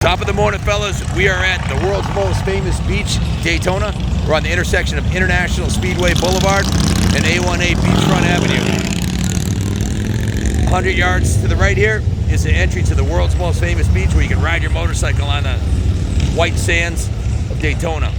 Top of the morning, fellas. We are at the world's most famous beach, Daytona. We're on the intersection of International Speedway Boulevard and A1A Beachfront Avenue. 100 yards to the right here is the entry to the world's most famous beach where you can ride your motorcycle on the white sands of Daytona.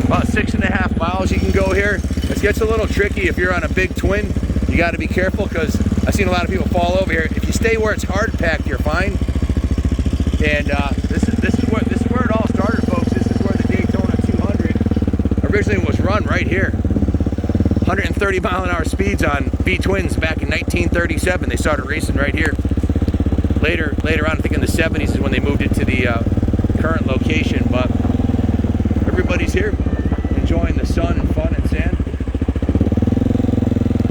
About 6.5 miles you can go here. It gets a little tricky if you're on a big twin. You got to be careful because I've seen a lot of people fall over here. If you stay where it's hard packed, you're fine. And this is where it all started, folks. This is where the Daytona 200 originally was run, right here. 130 mile an hour speeds on V twins back in 1937. They started racing right here. Later on, I think in the 70s is when they moved it to the current location. But everybody's here, enjoying the sun and fun and sand.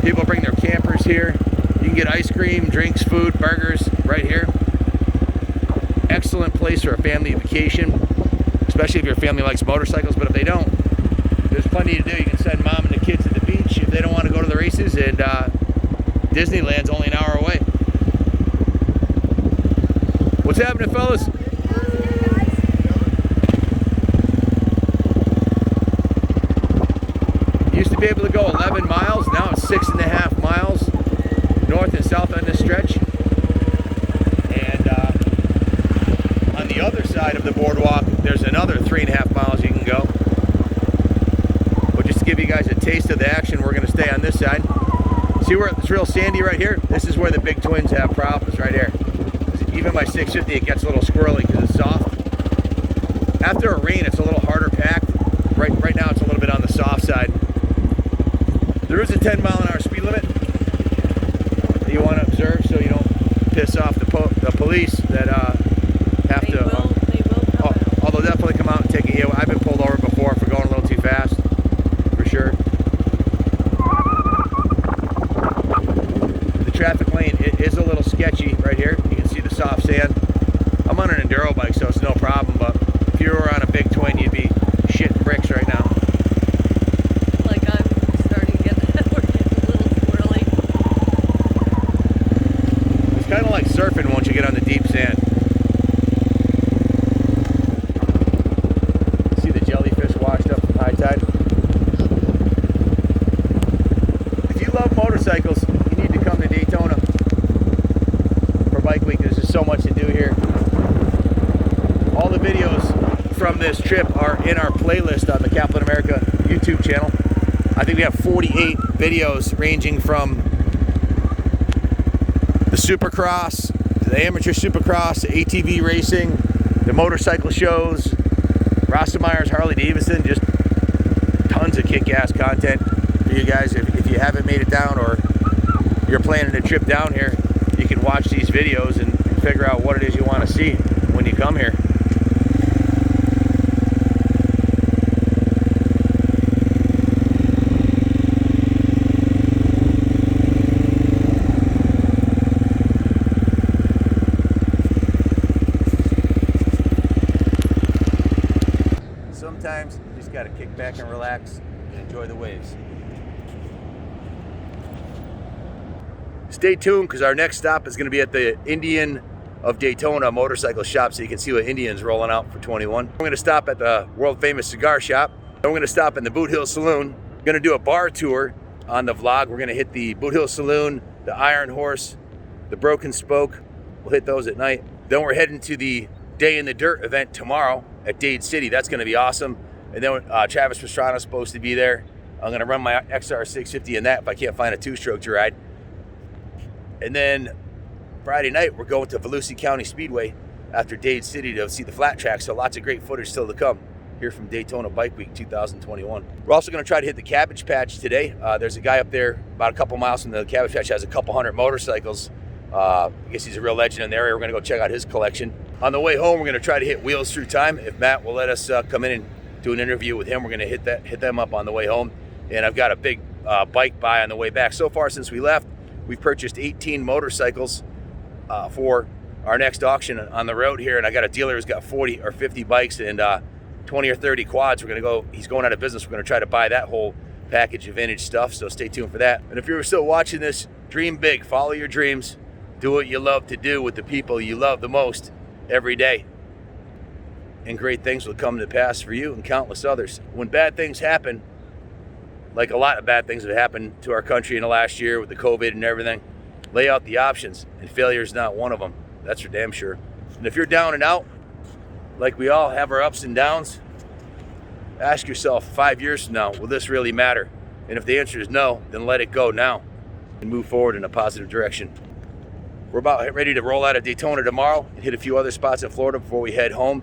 People bring their campers here. You can get ice cream, drinks, food, burgers right here. Excellent place for a family vacation, especially if your family likes motorcycles. But if they don't, there's plenty to do. You can send mom and the kids to the beach if they don't want to go to the races, and Disneyland's only an hour away. What's happening, fellas? Used to be able to go 11 miles, now it's 6.5 miles north and south on this stretch. And on the other side of the boardwalk, there's another 3.5 miles you can go. But just to give you guys a taste of the action, we're gonna stay on this side. See where it's real sandy right here? This is where the big twins have problems right here. Even my 650, it gets a little squirrely because it's soft. After a rain, it's a little harder packed. Right now, it's a little bit on the soft side. There is a 10 mile an hour speed limit that you want to observe so you don't piss off the police that have to. They will come out. They'll definitely come out and take it. I've been pulled over before for going a little too fast, for sure. The traffic lane is a little sketchy right here. You can see the soft sand. I'm on an enduro bike, so it's no problem. But if you were on a big twin, you'd be shitting bricks right now. Kind of like surfing once you get on the deep sand. See the jellyfish washed up from high tide? If you love motorcycles, you need to come to Daytona for Bike Week. There's just so much to do here. All the videos from this trip are in our playlist on the Kaplan America YouTube channel. I think we have 48 videos ranging from the Supercross, the amateur Supercross, the ATV racing, the motorcycle shows, Rostemeyer's Harley Davidson, just tons of kick-ass content for you guys. If you haven't made it down or you're planning a trip down here, you can watch these videos and figure out what it is you want to see when you come here. Sometimes you just got to kick back and relax and enjoy the waves. Stay tuned because our next stop is going to be at the Indian of Daytona motorcycle shop so you can see what Indian's rolling out for 21. We're going to stop at the world famous cigar shop. Then we're going to stop in the Boot Hill Saloon. We're going to do a bar tour on the vlog. We're going to hit the Boot Hill Saloon, the Iron Horse, the Broken Spoke. We'll hit those at night. Then we're heading to the Day in the Dirt event tomorrow at Dade City. That's going to be awesome. And then Travis Pastrana's supposed to be there. I'm going to run my XR650 in that if I can't find a two-stroke to ride. And then Friday night, we're going to Volusia County Speedway after Dade City to see the flat track. So lots of great footage still to come here from Daytona Bike Week 2021. We're also going to try to hit the Cabbage Patch today. There's a guy up there about a couple miles from the Cabbage Patch, has a couple hundred motorcycles. I guess he's a real legend in the area. We're going to go check out his collection. On the way home, we're going to try to hit Wheels Through Time. If Matt will let us come in and do an interview with him, we're going to hit them up on the way home. and I've got a big bike buy on the way back. So far since we left, we've purchased 18 motorcycles for our next auction on the road here, and I got a dealer who's got 40 or 50 bikes and 20 or 30 quads. He's going out of business. We're gonna try to buy that whole package of vintage stuff, so stay tuned for that. And if you're still watching this, dream big, follow your dreams, do what you love to do with the people you love the most every day, and great things will come to pass for you and countless others. When bad things happen, like a lot of bad things have happened to our country in the last year with the COVID and everything, lay out the options, and failure is not one of them. That's for damn sure. And if you're down and out, like we all have our ups and downs, ask yourself 5 years from now, will this really matter? And if the answer is no, then let it go now and move forward in a positive direction. We're about ready to roll out of Daytona tomorrow and hit a few other spots in Florida before we head home.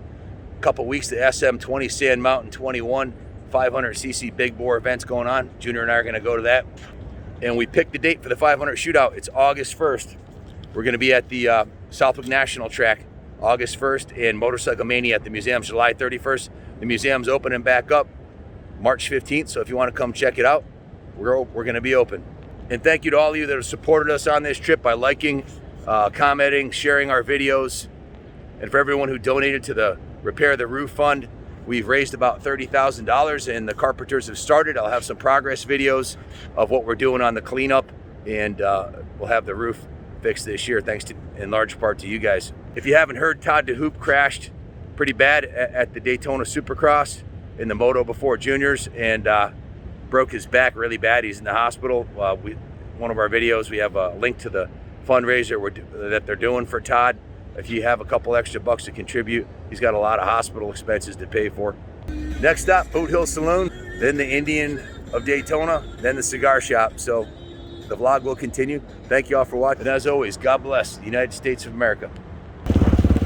A couple weeks to SM20 Sand Mountain 21, 500cc big bore events going on. Junior and I are going to go to that. And we picked the date for the 500 shootout. It's August 1st. We're going to be at the Southwick National Track August 1st, and Motorcycle Mania at the museum July 31st. The museum's opening back up March 15th, so if you want to come check it out, we're going to be open. And thank you to all of you that have supported us on this trip by liking, commenting, sharing our videos. And for everyone who donated to the Repair the Roof Fund, we've raised about $30,000 and the carpenters have started. I'll have some progress videos of what we're doing on the cleanup, and we'll have the roof fixed this year, thanks to, in large part, to you guys. If you haven't heard, Todd DeHoop crashed pretty bad at the Daytona Supercross in the Moto before juniors, and broke his back really bad. He's in the hospital. One of our videos, we have a link to the fundraiser that they're doing for Todd. If you have a couple extra bucks to contribute, he's got a lot of hospital expenses to pay for. Next stop, Boot Hill Saloon, then the Indian of Daytona, then the cigar shop. So the vlog will continue. Thank you all for watching. And as always, God bless the United States of America.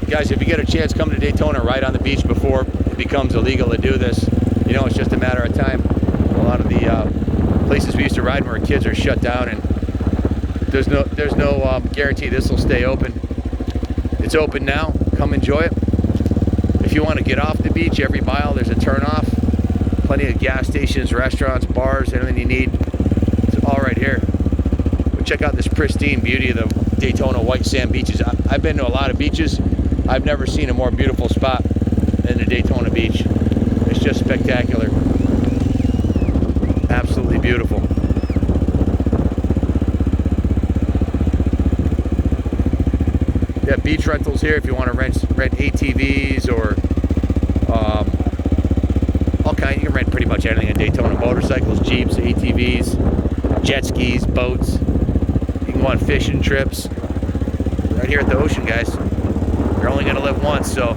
Guys, if you get a chance, come to Daytona right on the beach before it becomes illegal to do this. You know, it's just a matter of time. A lot of the places we used to ride when we were kids are shut down, and there's no guarantee this will stay open. It's open now. Come enjoy it. If you want to get off the beach, every mile there's a turnoff. Plenty of gas stations, restaurants, bars, anything you need. It's all right here. But check out this pristine beauty of the Daytona white sand beaches. I've been to a lot of beaches. I've never seen a more beautiful spot than the Daytona beach. It's just spectacular. Absolutely beautiful. Yeah, beach rentals here if you want to rent ATVs or all kinds. You can rent pretty much anything in Daytona: motorcycles, Jeeps, ATVs, jet skis, boats. You can go on fishing trips right here at the ocean, guys. You're only going to live once, so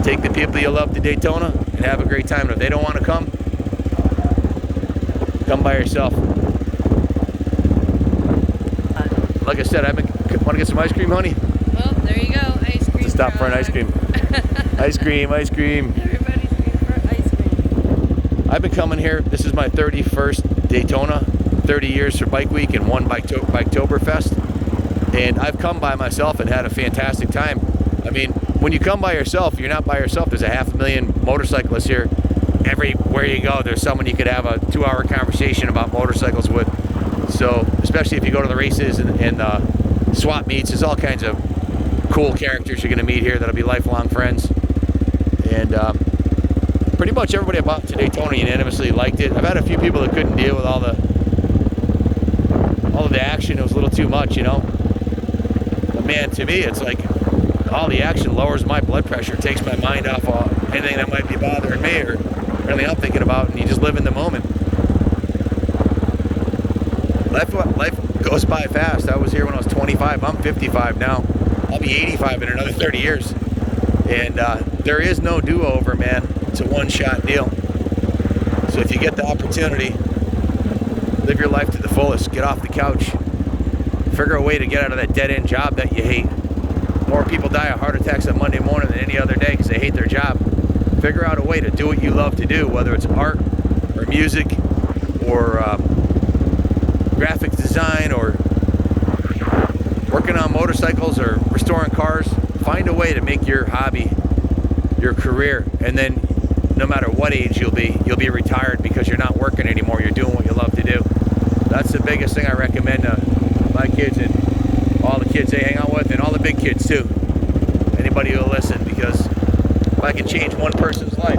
take the people you love to Daytona and have a great time. And if they don't want to come by yourself. Like I said, want to get some ice cream, honey? Well, there you go, ice cream. Stop for an ice cream. Ice cream, ice cream. Everybody's looking for ice cream. I've been coming here. This is my 31st Daytona, 30 years for Bike Week and one Biketoberfest. And I've come by myself and had a fantastic time. I mean, when you come by yourself, you're not by yourself. There's a 500,000 motorcyclists here. Everywhere you go, there's someone you could have a 2-hour conversation about motorcycles with. So, especially if you go to the races and swap meets, there's all kinds of cool characters you're going to meet here that'll be lifelong friends. And pretty much everybody I brought to Daytona unanimously liked it. I've had a few people that couldn't deal with all of the action. It was a little too much, you know. But man, to me, it's like all the action lowers my blood pressure, takes my mind off anything that might be bothering me or anything I'm thinking about, and you just live in the moment. Life goes by fast. I was here when I was 25. I'm 55 now. I'll be 85 in another 30 years. And there is no do-over, man. It's a one-shot deal. So if you get the opportunity, live your life to the fullest. Get off the couch. Figure a way to get out of that dead-end job that you hate. More people die of heart attacks on Monday morning than any other day because they hate their job. Figure out a way to do what you love to do, whether it's art or music or graphic design or working on motorcycles or restoring cars. Find a way to make your hobby your career, and then no matter what age you'll be retired because you're not working anymore. You're doing what you love to do. That's the biggest thing I recommend to my kids and all the kids they hang out with, and all the big kids too. Anybody who'll listen, because if I can change one person's life.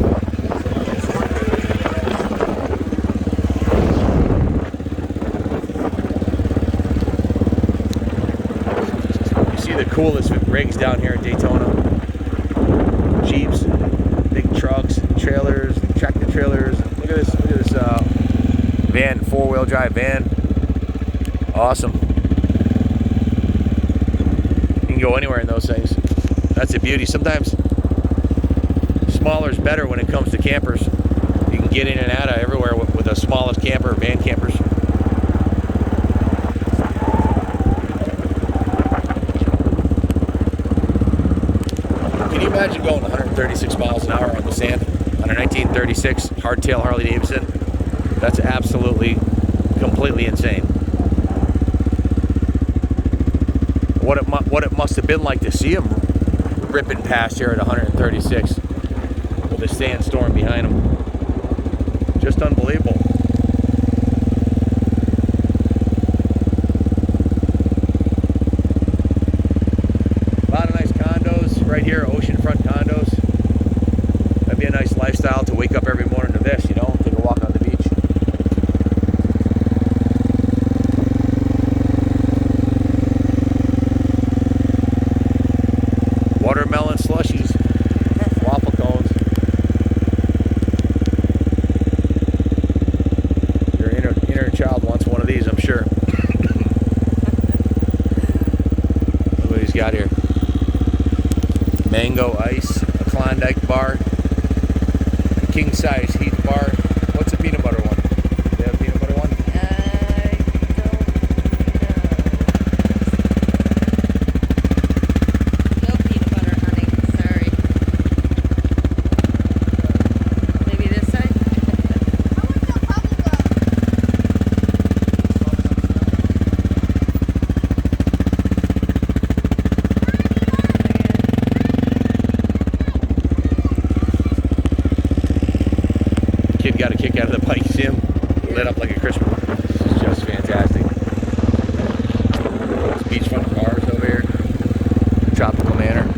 You see the coolest rigs down here at Daytona. Jeeps, big trucks, trailers, tractor trailers. Look at this van, 4-wheel drive van. Awesome. You can go anywhere in those things. That's the beauty. Sometimes smaller is better when it comes to campers. You can get in and out of everywhere with the smallest camper, van campers. Can you imagine going 136 miles an hour on the sand on a 1936 hardtail Harley Davidson? That's absolutely, completely insane. What it must have been like to see him ripping past here at 136 with a sandstorm behind him. Just unbelievable. A lot of nice condos right here, oceanfront condos. That'd be a nice lifestyle to wake up every morning to this, you know, take a walk on the beach. Watermelon slushies, waffle cones. Your inner child wants one of these, I'm sure. Look what he's got here. Mango ice, a Klondike bar, king size Heath bar. What's a peanut butter one? Do they have a peanut butter one? No peanut butter, honey. Sorry. Maybe this side? Kid got a kick out of the bike. See him? Lit up like a Christmas. This is just fantastic. There's beachfront cars over here. Tropical manor.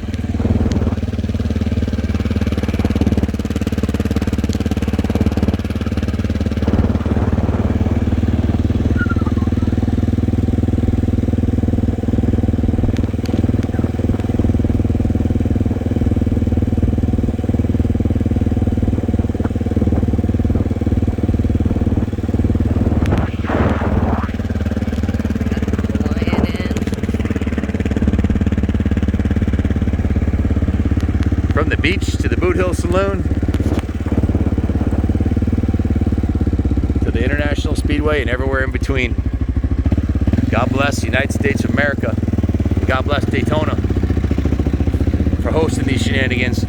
From the beach to the Boot Hill Saloon to the International Speedway and everywhere in between. God bless the United States of America. God bless Daytona for hosting these shenanigans.